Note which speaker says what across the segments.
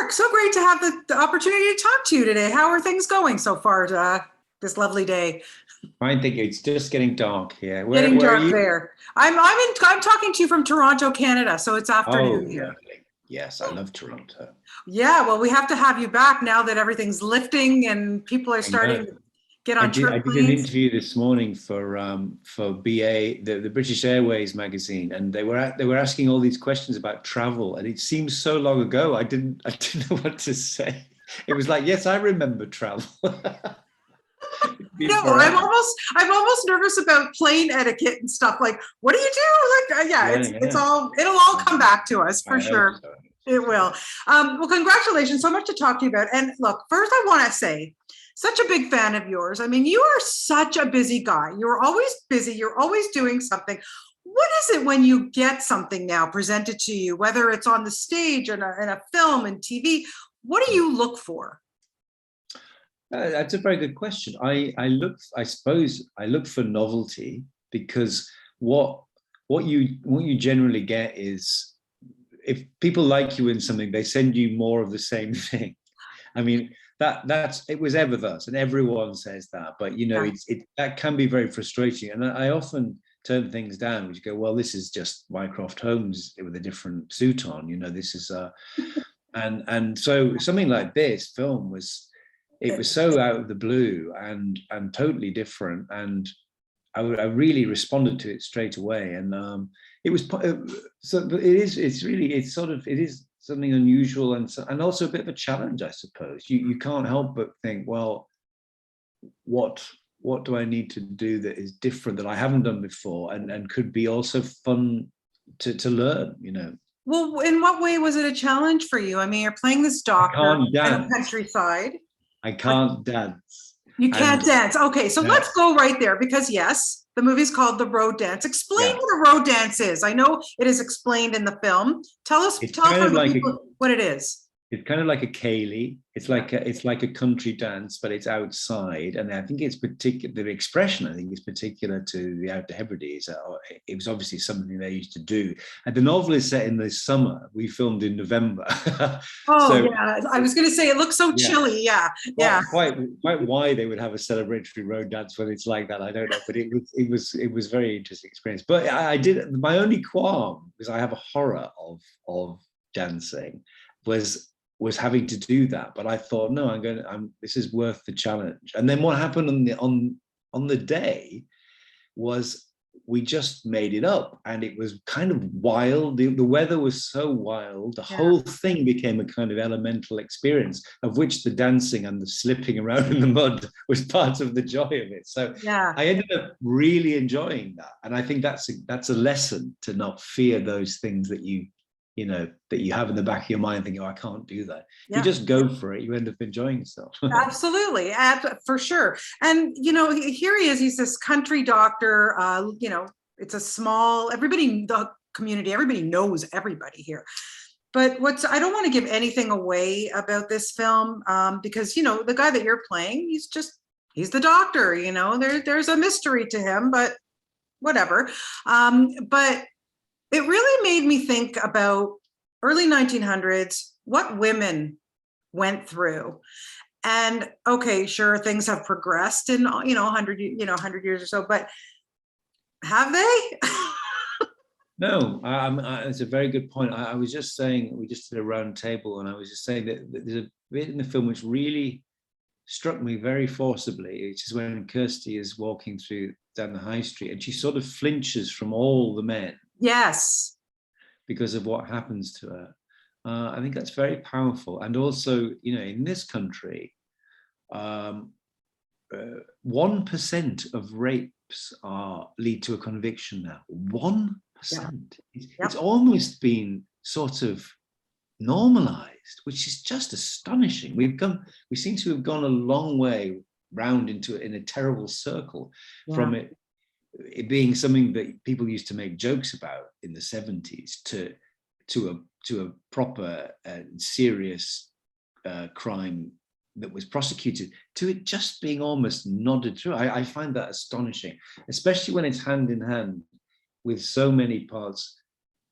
Speaker 1: Mark, so great to have the opportunity to talk to you today. How are things going so far this lovely day?
Speaker 2: I think it's just getting dark here. Where
Speaker 1: Getting
Speaker 2: where are
Speaker 1: dark
Speaker 2: you?
Speaker 1: there. I'm talking to you from Toronto, Canada, so it's
Speaker 2: Oh,
Speaker 1: afternoon here.
Speaker 2: lovely. Yes, I love Toronto.
Speaker 1: Yeah, well, we have to have you back now that everything's lifting and people are
Speaker 2: I
Speaker 1: starting
Speaker 2: know.
Speaker 1: to get
Speaker 2: I
Speaker 1: on
Speaker 2: did
Speaker 1: trip
Speaker 2: I did an
Speaker 1: planes.
Speaker 2: interview this morning for BA, the British Airways magazine, and they were asking all these questions about travel, and it seems so long ago. I didn't know what to say. It was like, yes, I remember travel. It's been
Speaker 1: No,
Speaker 2: forever.
Speaker 1: I'm almost nervous about plane etiquette and stuff. Like, what do you do? Like, yeah,
Speaker 2: Yeah, yeah.
Speaker 1: it'll all come back to us for
Speaker 2: I hope
Speaker 1: sure.
Speaker 2: so.
Speaker 1: It will. Well, congratulations. So much to talk to you about. And look, first, I want to say, such a big fan of yours. I mean, you are such a busy guy. You're always busy. You're always doing something. What is it when you get something now presented to you, whether it's on the stage in a film and TV? What do you look for?
Speaker 2: That's a very good question. I suppose I look for novelty because what what you generally get is if people like you in something, they send you more of the same thing. I mean, that's it was ever thus, and everyone says that. But you know,
Speaker 1: Yeah.
Speaker 2: it that can be very frustrating. And I often turn things down, which go, well, this is just Mycroft Holmes with a different suit on. You know, this is and so something like this film was it was so out of the blue and totally different, and I really responded to it straight away, and it was so. But it's really it's sort of it is something unusual and also a bit of a challenge, I suppose. You can't help but think, well, what what do I need to do that is different that I haven't done before and could be also fun to learn, you know.
Speaker 1: Well, in what way was it a challenge for you? I mean, you're playing this
Speaker 2: I
Speaker 1: doctor
Speaker 2: can't
Speaker 1: in the
Speaker 2: dance.
Speaker 1: countryside.
Speaker 2: I
Speaker 1: Like,
Speaker 2: can't dance.
Speaker 1: you can't
Speaker 2: And
Speaker 1: dance. Okay, so
Speaker 2: yeah,
Speaker 1: let's go right there because yes, the movie's called The Road Dance. Explain
Speaker 2: yeah.
Speaker 1: what a road dance is. I know it is explained in the film.
Speaker 2: It's
Speaker 1: Tell
Speaker 2: kind
Speaker 1: for
Speaker 2: of
Speaker 1: the
Speaker 2: like a
Speaker 1: people what it is.
Speaker 2: it's kind of like a ceilidh.
Speaker 1: Yeah.
Speaker 2: It's like a country dance, but it's outside. And I think it's particular. The expression I think is particular to the Outer Hebrides. It was obviously something they used to do. And the novel is set in the summer. We filmed in November,
Speaker 1: Oh
Speaker 2: so
Speaker 1: yeah, I was going to say it looks so
Speaker 2: yeah.
Speaker 1: chilly. Yeah, yeah.
Speaker 2: Quite why they would have a celebratory road dance when it's like that, I don't know. But it was very interesting experience. But I did my only qualm because I have a horror of dancing was was having to do that. But I thought, no, I'm this is worth the challenge. And then what happened on the day was we just made it up, and it was kind of wild. The weather was so wild, the
Speaker 1: Yeah.
Speaker 2: whole thing became a kind of elemental experience, of which the dancing and the slipping around in the mud was part of the joy of it. So
Speaker 1: Yeah.
Speaker 2: I ended up really enjoying that, and I think that's a lesson to not fear those things that you know that you have in the back of your mind thinking, oh, I can't do that. If you
Speaker 1: Yeah.
Speaker 2: just go for it, you end up enjoying yourself.
Speaker 1: Absolutely, for sure. And here he is. He's this country doctor. It's a small. The community. Everybody knows everybody here. But I don't want to give anything away about this film because the guy that you're playing, he's the doctor. There's a mystery to him, but whatever. But it really made me think about early 1900s, what women went through. And okay, sure, things have progressed in 100 years or so, but have they?
Speaker 2: No, it's a very good point. I was just saying, we just did a round table, and I was just saying that there's a bit in the film which really struck me very forcibly, which is when Kirsty is walking through down the high street, and she sort of flinches from all the men
Speaker 1: Yes.
Speaker 2: because of what happens to her. I think that's very powerful, and also, in this country, 1% of rapes lead to a conviction now. 1%.
Speaker 1: Yeah.
Speaker 2: It's almost been sort of normalized, which is just astonishing. We seem to have gone a long way round in a terrible circle from it being something that people used to make jokes about in the 70s to a proper serious crime that was prosecuted, to it just being almost nodded through. I find that astonishing, especially when it's hand in hand with so many parts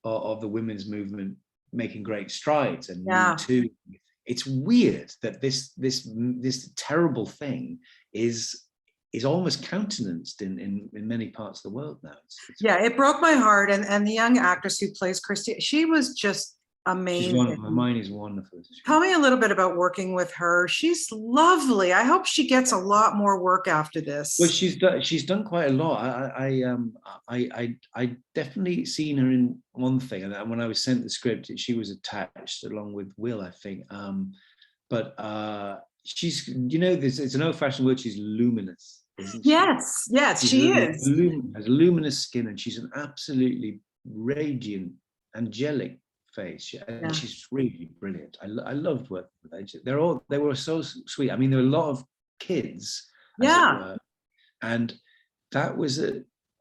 Speaker 2: of the women's movement making great strides, and Me
Speaker 1: Yeah.
Speaker 2: Too, it's weird that this terrible thing is almost countenanced in many parts of the world now.
Speaker 1: Yeah, it broke my heart. And the young actress who plays Christy, she was just amazing.
Speaker 2: Mine is wonderful.
Speaker 1: Tell me a little bit about working with her. She's lovely. I hope she gets a lot more work after this.
Speaker 2: Well, she's done quite a lot. I definitely seen her in one thing, and when I was sent the script, she was attached along with Will, I think. But she's, it's an old-fashioned word. She's luminous, isn't she?
Speaker 1: Yes, she is.
Speaker 2: Has luminous skin, and she's an absolutely radiant, angelic face, and she's really brilliant. I loved working with her. They were so sweet. I mean, there were a lot of kids, as it were, and that was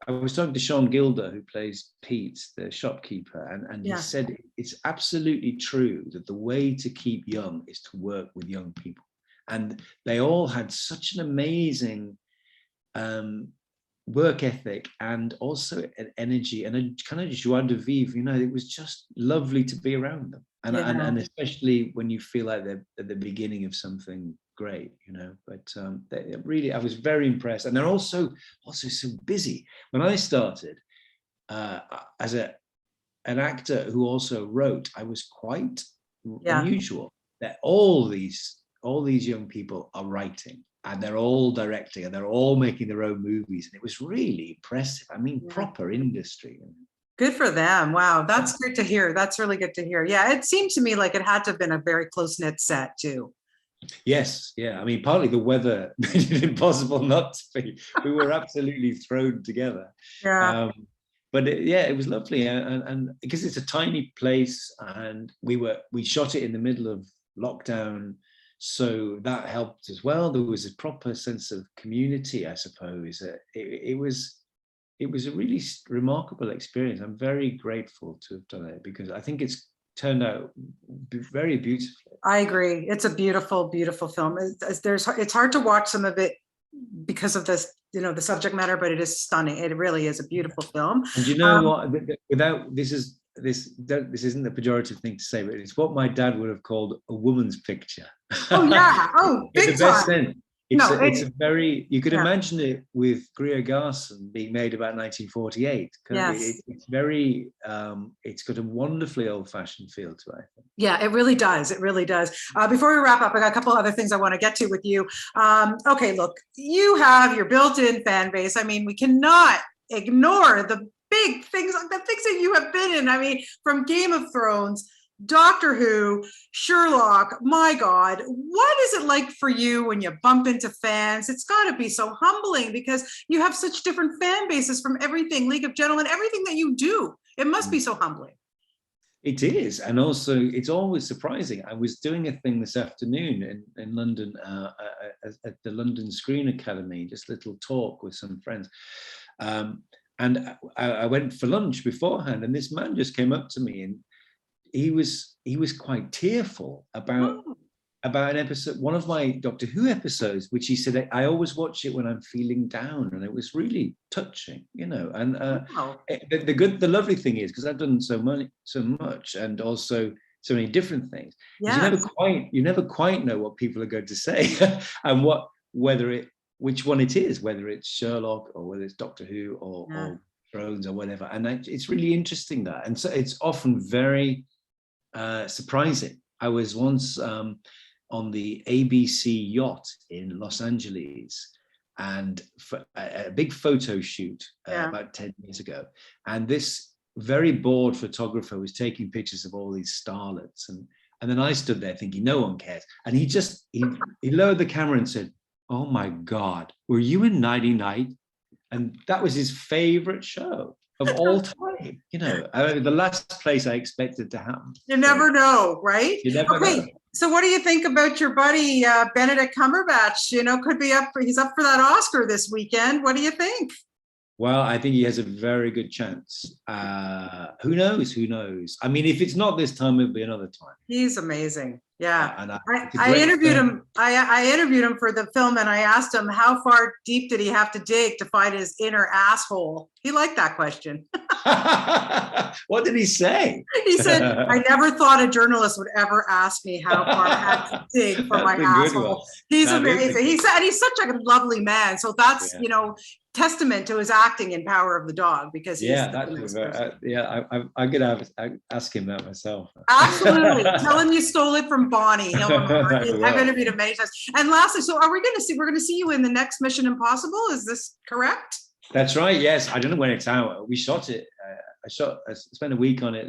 Speaker 2: I was talking to Sean Gilder, who plays Pete, the shopkeeper, and he said it's absolutely true that the way to keep young is to work with young people, and they all had such an amazing work ethic, and also an energy and a kind of joie de vivre. It was just lovely to be around them, and especially when you feel like they're at the beginning of something great, But really, I was very impressed, and they're also so busy. When I started as an actor who also wrote, I was quite unusual that all these young people are writing, and they're all directing, and they're all making their own movies. And it was really impressive. I mean, proper industry.
Speaker 1: Good for them. Wow, that's good to hear. That's really good to hear. Yeah, it seemed to me like it had to have been a very close-knit set too.
Speaker 2: Yes, yeah. I mean, partly the weather made it impossible not to be. We were absolutely thrown together.
Speaker 1: Yeah.
Speaker 2: But it was lovely, and because it's a tiny place, and we shot it in the middle of lockdown. So that helped as well. There was a proper sense of community, I suppose. It was a really remarkable experience. I'm very grateful to have done it, because I think it's turned out very beautifully.
Speaker 1: I agree. It's a beautiful, beautiful film. It's hard to watch some of it because of this, the subject matter, but it is stunning. It really is a beautiful film.
Speaker 2: And you know what? Without this isn't a pejorative thing to say, but it's what my dad would have called a woman's picture.
Speaker 1: Oh yeah. Oh, big
Speaker 2: in the best
Speaker 1: time.
Speaker 2: sense. It's a very, you could imagine it with Greer Garson being made about 1948.
Speaker 1: Yes.
Speaker 2: It's very, it's got a wonderfully old-fashioned feel to it, I think.
Speaker 1: Yeah, it really does. It really does. Before we wrap up, I got a couple other things I want to get to with you. Okay, look, you have your built-in fan base. I mean, we cannot ignore the big things, the things that you have been in. I mean, from Game of Thrones, Doctor Who, Sherlock, my God, what is it like for you when you bump into fans? It's got to be so humbling, because you have such different fan bases from everything, League of Gentlemen, everything that you do. It must be so humbling.
Speaker 2: It is, and also it's always surprising. I was doing a thing this afternoon in London at the London Screen Academy, just a little talk with some friends. And I went for lunch beforehand, and this man just came up to me, and he was quite tearful about an episode, one of my Doctor Who episodes, which he said, I always watch it when I'm feeling down, and it was really touching, And the lovely thing is, because I've done so much, and also so many different things, you never quite know what people are going to say, and which one it is, whether it's Sherlock or whether it's Doctor Who or Thrones or whatever. And it's really interesting that. And so it's often very surprising. I was once on the ABC yacht in Los Angeles, and for a big photo shoot about 10 years ago. And this very bored photographer was taking pictures of all these starlets. And then I stood there thinking, no one cares. And he lowered the camera and said, "Oh my God, were you in Nighty Night?" And that was his favorite show of all time. The last place I expected to happen.
Speaker 1: You never know, right?
Speaker 2: You never know.
Speaker 1: So what do you think about your buddy, Benedict Cumberbatch? He's up for that Oscar this weekend. What do you think?
Speaker 2: Well, I think he has a very good chance. Who knows? Who knows? I mean, if it's not this time, it'll be another time.
Speaker 1: He's amazing. Yeah.
Speaker 2: And it's a
Speaker 1: I
Speaker 2: great
Speaker 1: interviewed
Speaker 2: film.
Speaker 1: him. I interviewed him for the film, and I asked him how far deep did he have to dig to find his inner asshole. He liked that question.
Speaker 2: What did he say?
Speaker 1: He said, "I never thought a journalist would ever ask me how far I had to dig for my
Speaker 2: That's a good one.
Speaker 1: asshole." He's
Speaker 2: That is a
Speaker 1: amazing.
Speaker 2: good
Speaker 1: He said he's such a lovely man. So that's
Speaker 2: Yeah.
Speaker 1: you know, testament to his acting in Power of the Dog, because he's
Speaker 2: Yeah,
Speaker 1: such a
Speaker 2: that's
Speaker 1: nice
Speaker 2: very,
Speaker 1: person.
Speaker 2: I'm gonna ask him that myself.
Speaker 1: Absolutely. Tell him you stole it from Bonnie. He'll remember.
Speaker 2: I will.
Speaker 1: I've interviewed him many times. And lastly, so we're going to see you in the next Mission Impossible. Is this correct?
Speaker 2: That's right. Yes, I don't know when it's out. We shot it. I spent a week on it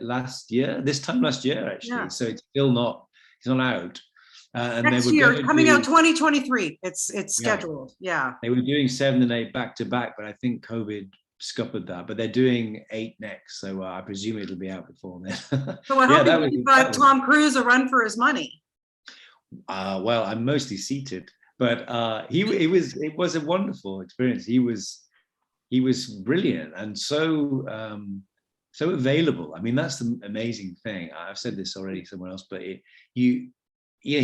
Speaker 2: this time last year actually.
Speaker 1: Yeah.
Speaker 2: So it's still not. It's not out. And
Speaker 1: Next
Speaker 2: they were
Speaker 1: year,
Speaker 2: going
Speaker 1: coming
Speaker 2: to,
Speaker 1: out 2023. It's scheduled. Yeah.
Speaker 2: They were doing 7 and 8 back to back, but I think COVID scuppered that. But they're doing 8 next, so I presume it'll be out before then.
Speaker 1: So I
Speaker 2: Yeah,
Speaker 1: hope
Speaker 2: that
Speaker 1: you
Speaker 2: was-
Speaker 1: give
Speaker 2: that was-
Speaker 1: Tom Cruise a run for his money.
Speaker 2: Well, I'm mostly seated, but it was a wonderful experience. He was brilliant and so available. I mean, that's the amazing thing. I've said this already somewhere else, but he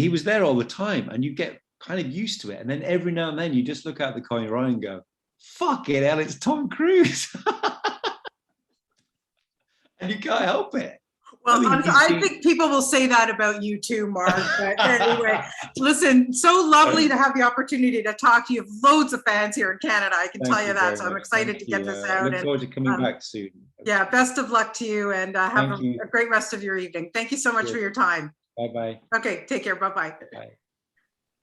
Speaker 2: was there all the time, and you get kind of used to it. And then every now and then you just look out the corner of your eye and go, "Fuck it, hell, it's Tom Cruise," and you can't help it.
Speaker 1: Well,
Speaker 2: I mean,
Speaker 1: I think people will say that about you too, Mark. But anyway, listen, so lovely to have the opportunity to talk to you. You have loads of fans here in Canada, I can
Speaker 2: Thank
Speaker 1: tell you
Speaker 2: you
Speaker 1: that.
Speaker 2: very
Speaker 1: So I'm
Speaker 2: much.
Speaker 1: excited to
Speaker 2: Thank
Speaker 1: get
Speaker 2: you.
Speaker 1: this out.
Speaker 2: Look
Speaker 1: And
Speaker 2: forward to coming back soon.
Speaker 1: yeah, best of luck to you, and have
Speaker 2: Thank you.
Speaker 1: a great rest of your evening. Thank you so much for
Speaker 2: Cheers.
Speaker 1: your time.
Speaker 2: Bye-bye.
Speaker 1: Okay, take care. Bye-bye.
Speaker 2: Bye.